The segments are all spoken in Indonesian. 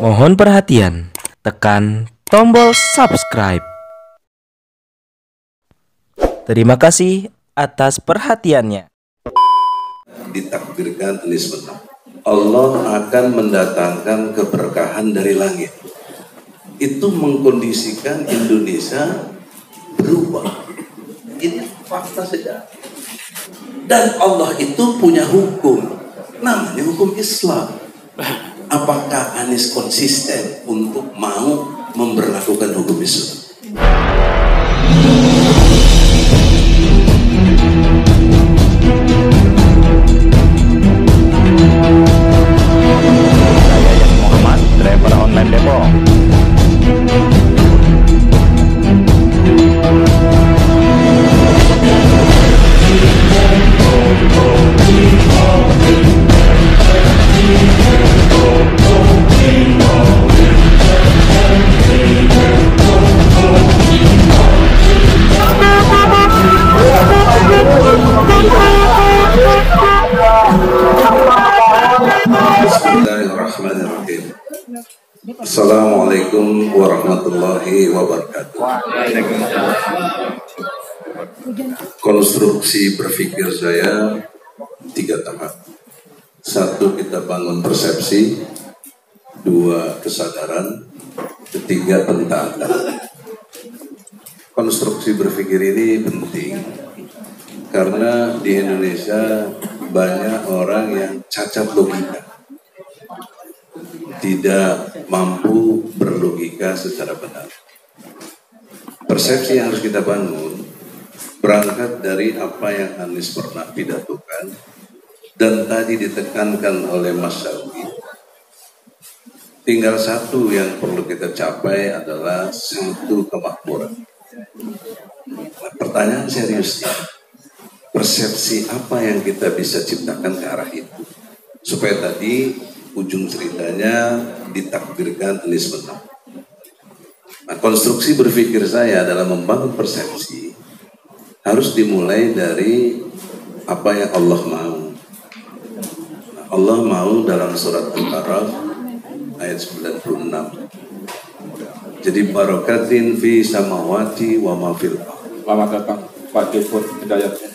Mohon perhatian, tekan tombol subscribe. Terima kasih atas perhatiannya. Ditakdirkan Anies menang, Allah akan mendatangkan keberkahan dari langit. Itu mengkondisikan Indonesia berubah. Ini fakta saja. Dan Allah itu punya hukum, namanya hukum Islam. Apakah Anies konsisten untuk mau memberlakukan hukum Islam? Saya Yasin Muhammad, driver online Depok. Bismillahirrahmanirrahim. Assalamualaikum warahmatullahi wabarakatuh. Konstruksi berpikir saya 3 tahap. 1, kita bangun persepsi. 2, kesadaran. 3, pentaatan. Konstruksi berpikir ini penting karena di Indonesia banyak orang yang cacat logika, tidak mampu berlogika secara benar. Persepsi yang harus kita bangun berangkat dari apa yang Anies pernah pidatokan dan tadi ditekankan oleh Mas Syawki. Tinggal satu yang perlu kita capai adalah satu kemakmuran. Nah, pertanyaan seriusnya, persepsi apa yang kita bisa ciptakan ke arah itu supaya tadi ujung ceritanya ditakdirkan Anies menang. Nah, konstruksi berpikir saya dalam membangun persepsi harus dimulai dari apa yang Allah mau. Nah, Allah mau dalam surat Al-Araf ayat 96. Jadi barakatin fi samawati wa ma fil ardh. Selamat datang Pak Kifur Hidayatnya.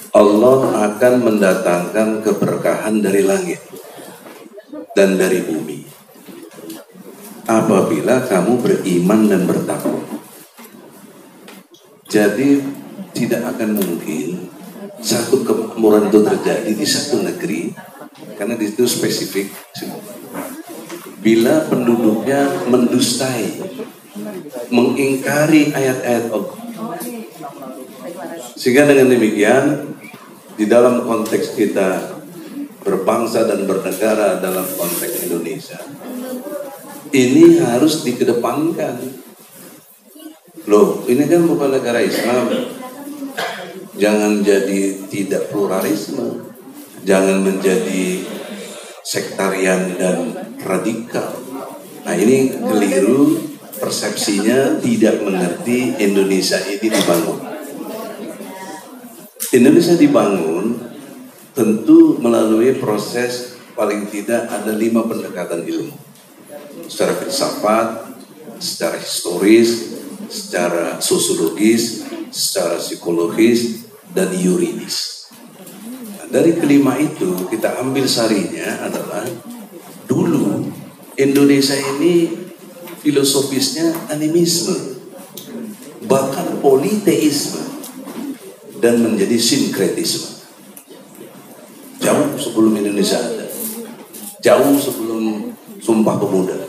Allah akan mendatangkan keberkahan dari langit dan dari bumi apabila kamu beriman dan bertakwa. Jadi tidak akan mungkin satu kemakmuran itu terjadi di satu negeri karena di situ spesifik bila penduduknya mendustai, mengingkari ayat-ayat Allah. Sehingga dengan demikian di dalam konteks kita berbangsa dan bernegara dalam konteks Indonesia ini harus dikedepankan. Loh, ini kan bukan negara Islam. Jangan jadi tidak pluralisme, jangan menjadi sektarian dan radikal. Nah, ini keliru, persepsinya tidak mengerti Indonesia ini dibangun. Indonesia dibangun tentu melalui proses paling tidak ada 5 pendekatan ilmu. Secara filsafat, secara historis, secara sosiologis, secara psikologis, dan yuridis. Nah, dari kelima itu kita ambil sarinya adalah dulu Indonesia ini filosofisnya animisme, bahkan politeisme, dan menjadi sinkretisme. Jauh sebelum Indonesia ada, jauh sebelum Sumpah Pemuda.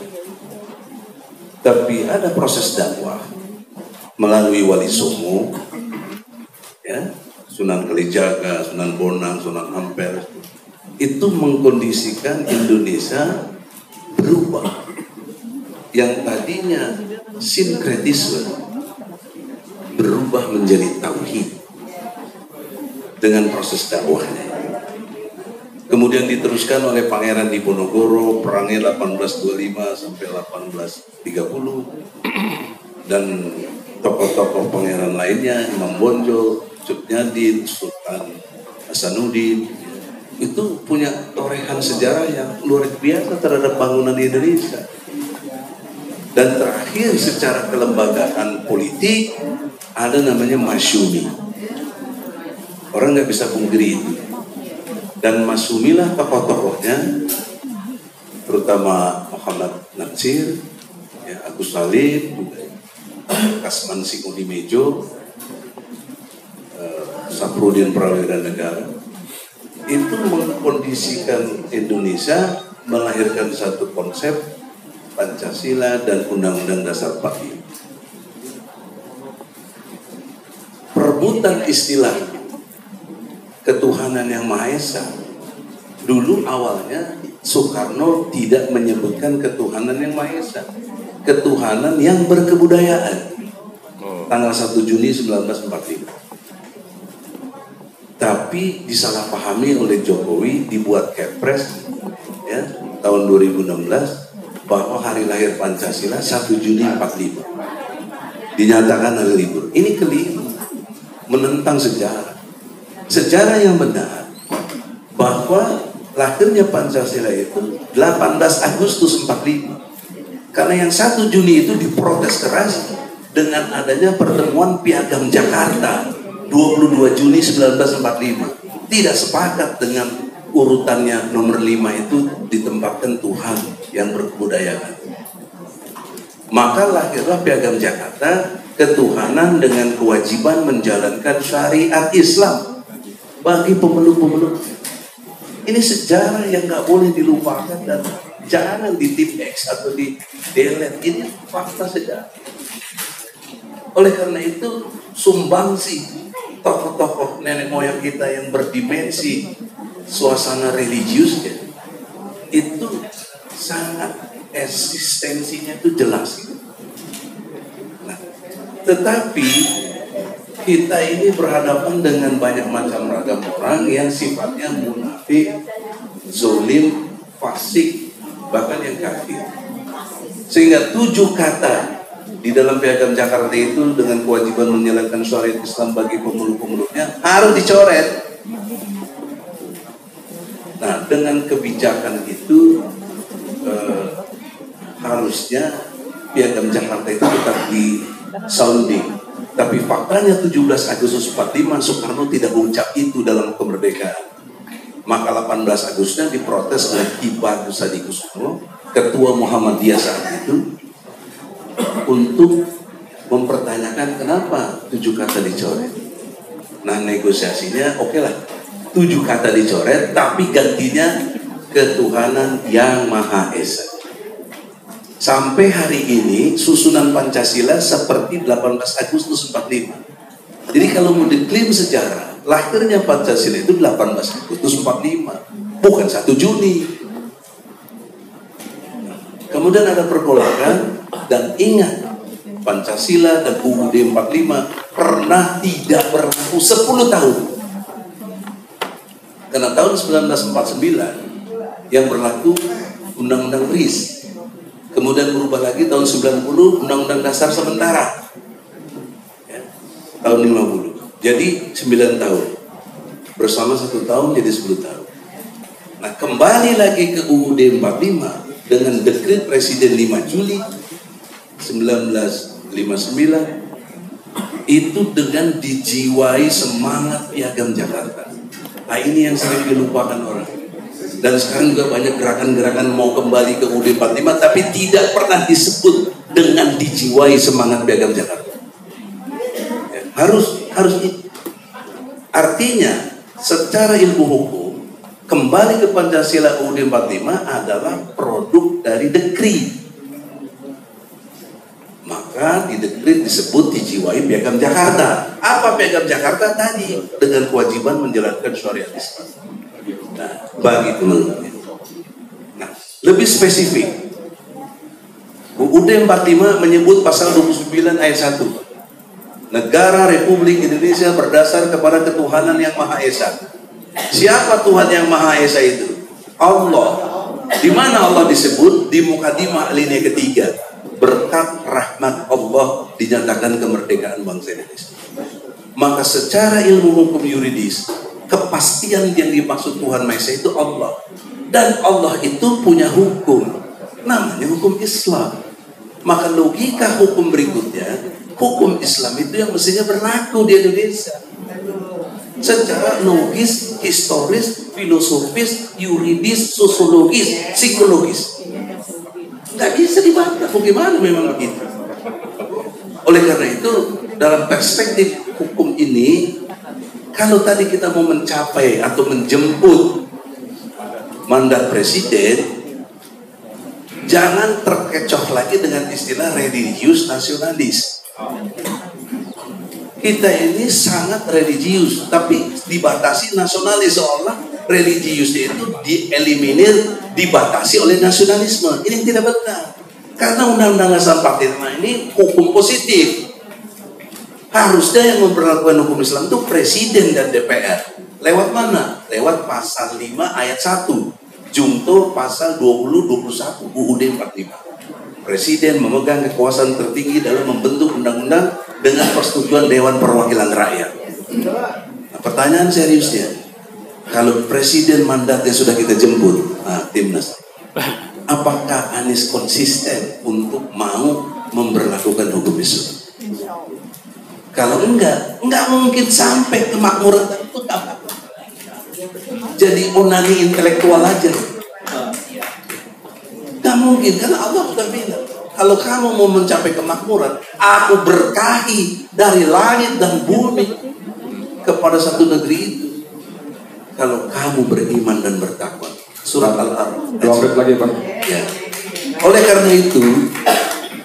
Tapi ada proses dakwah melalui Wali Songo, ya, Sunan Kalijaga, Sunan Bonang, Sunan Ampel. Itu mengkondisikan Indonesia berubah. Yang tadinya sinkretisme berubah menjadi tauhid dengan proses dakwahnya. Kemudian diteruskan oleh Pangeran Diponegoro, perangnya 1825 sampai 1830, dan tokoh-tokoh pangeran lainnya, Imam Bonjol, Cut Nyadin, Sultan Hasanuddin, itu punya torehan sejarah yang luar biasa terhadap bangunan Indonesia. Dan terakhir secara kelembagaan politik ada namanya Masyumi. Orang nggak bisa pungkiri itu. Dan Masyumilah tokoh-tokohnya, terutama Muhammad Natsir, ya, Agus Salim, Kasman Singodimejo, Saprudin Prawira Negara, itu mengkondisikan Indonesia, melahirkan satu konsep Pancasila dan Undang-Undang Dasar 45. Perebutan istilah ketuhanan yang Maha Esa, dulu awalnya Soekarno tidak menyebutkan ketuhanan yang Maha Esa, ketuhanan yang berkebudayaan. Tanggal 1 Juni 1945. Tapi disalahpahami oleh Jokowi, dibuat Kepres ya, tahun 2016 bahwa hari lahir Pancasila 1 Juni 45 dinyatakan hari libur. Ini keliru, menentang sejarah. Sejarah yang benar bahwa lahirnya Pancasila itu 18 Agustus 45. Karena yang 1 Juni itu diprotes keras dengan adanya pertemuan Piagam Jakarta 22 Juni 1945. Tidak sepakat dengan urutannya nomor 5 itu ditempatkan Tuhan yang berkebudayaan. Maka lahirlah Piagam Jakarta, ketuhanan dengan kewajiban menjalankan syariat Islam bagi pemeluk-pemeluk. Ini sejarah yang nggak boleh dilupakan dan jangan di tip X atau di delete. Ini fakta sejarah. Oleh karena itu sumbangsi tokoh-tokoh nenek moyang kita yang berdimensi suasana religiusnya itu sangat eksistensinya itu jelas. Nah, tetapi kita ini berhadapan dengan banyak macam ragam orang yang sifatnya munafik, zolim, fasik, bahkan yang kafir. Sehingga 7 kata di dalam Piagam Jakarta itu dengan kewajiban menjalankan syariat Islam bagi pemeluk-pemeluknya harus dicoret. Nah, dengan kebijakan itu harusnya Piagam Jakarta itu tetap di sounding. Tapi faktanya 17 Agustus 45 Soekarno tidak mengucap itu dalam kemerdekaan. Maka 18 Agustusnya diprotes oleh Ki Bagus Sadikusumo, Ketua Muhammadiyah saat itu, untuk mempertanyakan kenapa 7 kata dicoret. Nah, negosiasinya oke lah, 7 kata dicoret tapi gantinya ketuhanan yang Maha Esa. Sampai hari ini susunan Pancasila seperti 18 Agustus 45. Jadi kalau mau diklaim sejarah, lahirnya Pancasila itu 18 Agustus 45, bukan 1 Juni. Kemudian ada pergolakan, dan ingat Pancasila dan UUD 45 pernah tidak berlaku 10 tahun. Karena tahun 1949 yang berlaku Undang-Undang RIS. Kemudian berubah lagi tahun 90 Undang-Undang Dasar sementara ya, tahun 50. Jadi 9 tahun bersama 1 tahun jadi 10 tahun. Nah, kembali lagi ke UUD 45 dengan dekret Presiden 5 Juli 1959 itu dengan dijiwai semangat Piagam Jakarta. Nah, ini yang sering dilupakan orang. Dan sekarang juga banyak gerakan-gerakan mau kembali ke UUD 45 tapi tidak pernah disebut dengan dijiwai semangat Piagam Jakarta. Ya, harus itu. Artinya secara ilmu hukum kembali ke Pancasila UUD 45 adalah produk dari dekri. Maka di dekret disebut dijiwai Piagam Jakarta. Apa Piagam Jakarta tadi? Dengan kewajiban menjalankan syariat Islam. Nah, bagi pemeluknya. Nah, lebih spesifik. UUD 45 menyebut pasal 29 ayat 1. Negara Republik Indonesia berdasar kepada ketuhanan yang Maha Esa. Siapa Tuhan yang Maha Esa itu? Allah. Di mana Allah disebut? Di mukadimah alinea ketiga. Berkat rahmat Allah dinyatakan kemerdekaan bangsa Indonesia. Maka secara ilmu hukum yuridis, kepastian yang dimaksud Tuhan Maha Esa itu Allah. Dan Allah itu punya hukum, namanya hukum Islam. Maka logika hukum berikutnya, hukum Islam itu yang mestinya berlaku di Indonesia. Secara logis, historis, filosofis, yuridis, sosiologis, psikologis. Nggak bisa dibantah, bagaimana memang begitu. Oleh karena itu, dalam perspektif hukum ini, kalau tadi kita mau mencapai atau menjemput mandat presiden, jangan terkecoh lagi dengan istilah religius nasionalis. Kita ini sangat religius, tapi dibatasi nasionalis, seolah religiusnya itu dieliminir, dibatasi oleh nasionalisme. Ini tidak benar. Karena Undang-Undang Dasar 45 ini hukum positif. Harusnya yang memperlakukan hukum Islam itu Presiden dan DPR. Lewat mana? Lewat pasal 5 ayat 1. Jungto pasal 20-21 UUD 45. Presiden memegang kekuasaan tertinggi dalam membentuk undang-undang dengan persetujuan Dewan Perwakilan Rakyat. Nah, pertanyaan seriusnya, kalau Presiden mandatnya sudah kita jemput, timnas, apakah Anies konsisten untuk mau memberlakukan hukum Islam? Kalau enggak mungkin sampai kemakmuran itu. Jadi onani intelektual aja. Gak mungkin, karena Allah sudah bilang, kalau kamu mau mencapai kemakmuran, aku berkahi dari langit dan bumi kepada satu negeri itu. Kalau kamu beriman dan bertakwa. Surat Al-A'raf. 2 menit lagi, Pak. Ya. Oleh karena itu,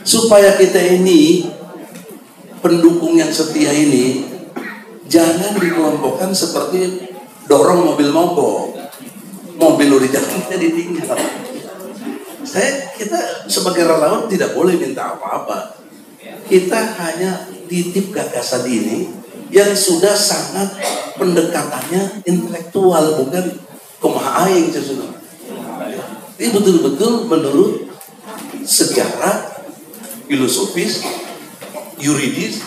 supaya kita ini pendukung yang setia ini jangan dikelompokkan seperti dorong mobil mogok. Mobil udah jalan kita ditinggal. Kita sebagai relawan tidak boleh minta apa-apa. Kita hanya titip gagasan ini yang sudah sangat pendekatannya intelektual, bukan kumaha aing sesuatu. Ini betul-betul menurut sejarah, filosofis, yuridis,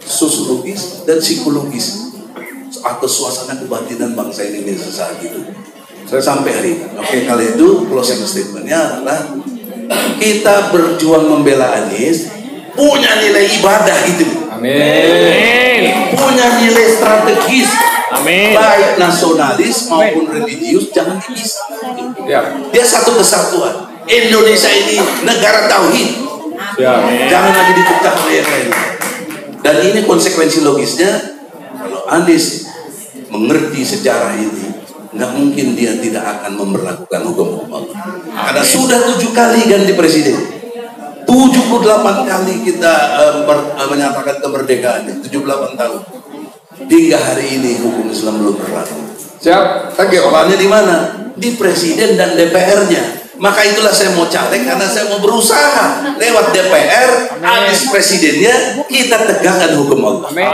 sosiologis, dan psikologis atau suasana kebatinan bangsa Indonesia saat itu sampai hari ini. Oke, kali itu closing statementnya adalah kita berjuang membela Anies punya nilai ibadah itu. Amin. Punya nilai strategis. Amin. Baik nasionalis maupun religius, jangan dipisah. Ya. Dia satu kesatuan. Indonesia ini negara tauhid. Ya. Jangan lagi dipecah oleh yang lain. Dan ini konsekuensi logisnya, kalau Anies mengerti sejarah ini, nggak mungkin dia tidak akan memberlakukan hukum Allah. Karena sudah 7 kali ganti presiden, 78 kali kita menyatakan kemerdekaan, 78 tahun. Hingga hari ini hukum Islam belum berlaku. Siap. Thank you. Soalnya di mana? Di presiden dan DPR-nya. Maka itulah saya mau caleg, karena saya mau berusaha lewat DPR, Anies presidennya, kita tegakkan hukum Allah. Amin.